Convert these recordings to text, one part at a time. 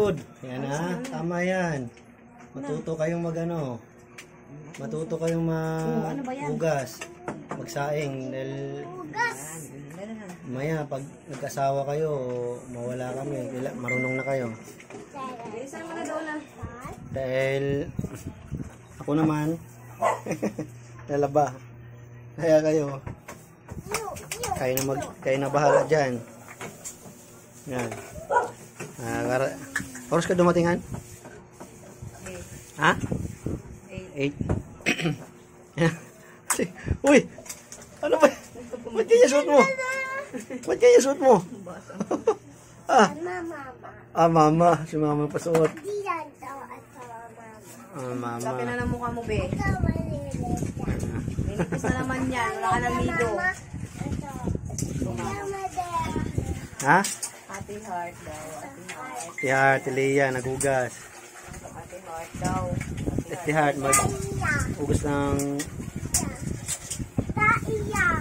Good. Yan ha. Tama yan. Matuto kayong magano. Matuto kayong maghugas. Magsaing. Dahil maya pag nagkasawa kayo, mawala kami. Marunong na kayo. Dahil ako naman lalaba. Kaya kayo na bahala dyan. Yan. Oras ka dumatingan? Ha? 8. Uy! Ano ba? Ba't kaya suot mo? Ba't kaya suot mo? Mama. Si mama pa suot. Mama. Sabi na ng mukha mo, be. Minipis na naman yan. Wala ka ng lido. Ha? Ate Heart daw. Ate Heart, Leia, naghugas. Ate Heart daw. Ate Heart, mag-ugas ng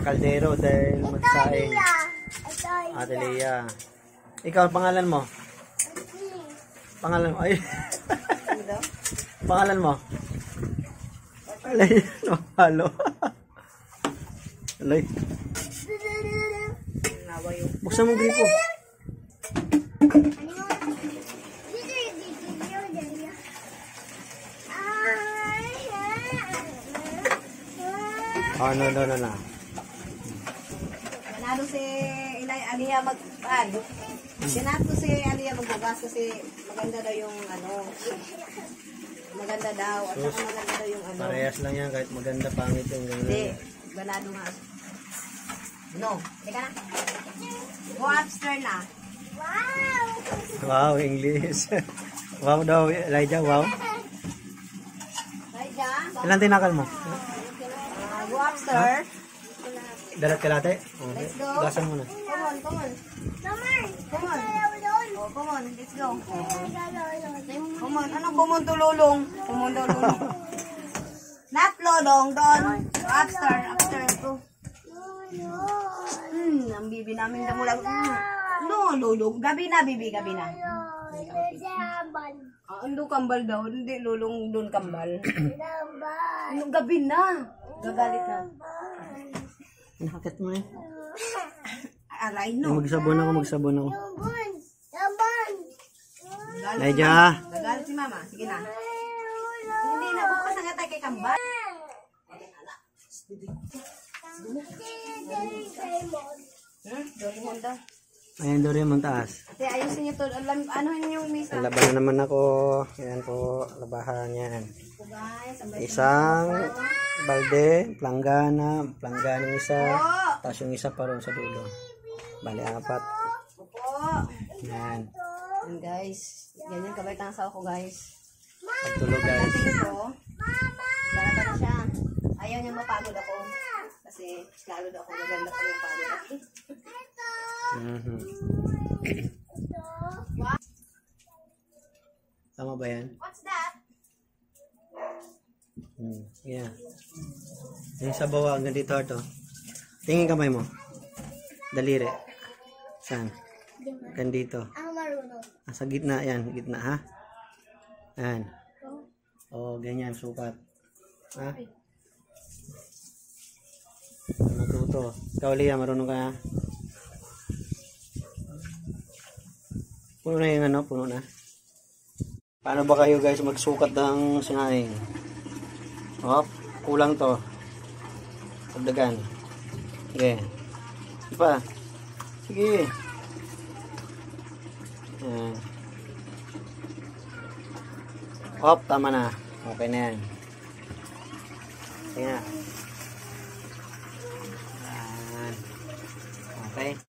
kaldero dahil magsaing. Ate Leia. Ikaw, pangalan mo? Pangalan mo? Ay. Pangalan mo? Alay, no, halo. Alay. Buksan mo gripo. Oh, no. Ganado si Aliyah Ganado si Aliyah magbugas kasi maganda daw yung maganda daw. At saka maganda daw yung Parehas lang yan kahit maganda pangit yung ganyan. Hindi. Ganado nga. No. Teka na. Go upstairs na. Wow, English. Wow daw, Elijah, wow. Elijah. Ilan tinakal mo? Go upstairs. Dalat kalate? Okay. Let's go. Gasan mo na. Come on. Come on. Oh, come on. Let's go. Come on. Anong come on to lulong? Come on daw lulong. Not lulong, doon. Upstairs to. Ang bibi namin na mula. No, lulong. Gabi na, bibi. Gabi na. Ando kambal daw. Hindi lulong doon kambal. Anong gabi na? Gagalit na. Nakakit mo eh. Alay no. Magsabon ako. Elijah. Gagalit si mama. Sige na. Hindi na. Bukas na nga kay kambal. Doon daw. Ayan, Doraemon taas. Ate, ayusin niyo to. Ano yung misa? Laban na naman ako. Ayan po, labahan yan. Isang balde, planggana isa. Tapos yung isa pa rin sa dulo. Bali, 4. Opo. Yan. Yan guys. Ganyan kabait ang asawa ko guys. Pagtulog guys. Dalaga na siya. Ayaw niya mapagod ako. Kasi lalo daw ako maganda ko yung pagod ako. Tama ba yan? What's that? Yeah. Yung sa bawah, hanggang dito ito. Tingin kamay mo. Daliri. Saan? Hanggang dito. Sa gitna yan. Gitna ha? Yan. O, ganyan. Sukat. Ha? Matuto. Ikaw, Leia, marunong ka ha? Puno na yung puno na. Paano ba kayo guys magsukat ng sinaing? Kulang to. Pagdagan. Sige. Sige pa. Sige. Yan. Tama na. Okay na yan. Sige na. Yan. Okay.